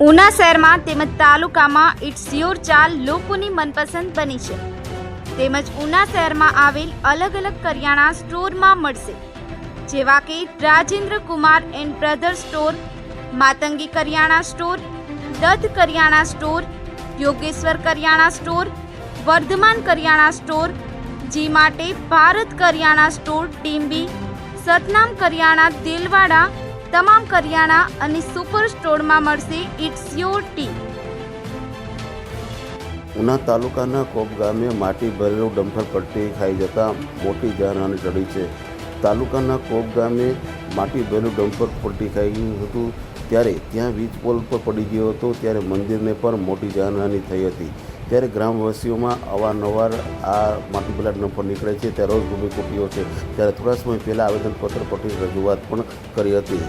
ઉના શહેરમાં તેમજ તાલુકામાં ઇટ્સ યોર ચાલ લોકોની મનપસંદ બની છે. તેમજ ઉના શહેરમાં આવેલ અલગ અલગ કરિયાણા સ્ટોરમાં મળશે, જેવા કે Rajendra Kumar and brother store, Matangi કરિયાણા સ્ટોર, દત્ત કરિયાણા સ્ટોર, યોગેશ્વર કરિયાણા સ્ટોર, વર્ધમાન કરિયાણા સ્ટોર, જી માટે ભારત કરિયાણા સ્ટોર ટીમ્બી, સતનામ કરિયાણા દિલવાડા, તમામ કરિયાણા અને સુપર સ્ટોરમાં મળશે ઇટ્સ યોર ટી. ઉના તાલુકાના કોપ ગામે માટી ભરેલું ડમ્પર પલટી ખાઈ જતા મોટી જાનહાનિ ટળી છે. તાલુકાના કોપ ગામે માટી ભરેલું ડમ્પર પલટી ખાઈ ગયું હતું, ત્યારે ત્યાં વીજ પોલ પર પડી ગયો હતો, ત્યારે મંદિરને પણ મોટી જાનહાનિ થઈ હતી. ત્યારે ગ્રામવાસીઓમાં અવારનવાર આ માટી ભરેલા ડમ્પર નીકળે છે, ત્યારે રોજ ભૂમિ કૂટીઓ છે. ત્યારે થોડા સમય પહેલાં આવેદનપત્ર પટી રજૂઆત પણ કરી હતી.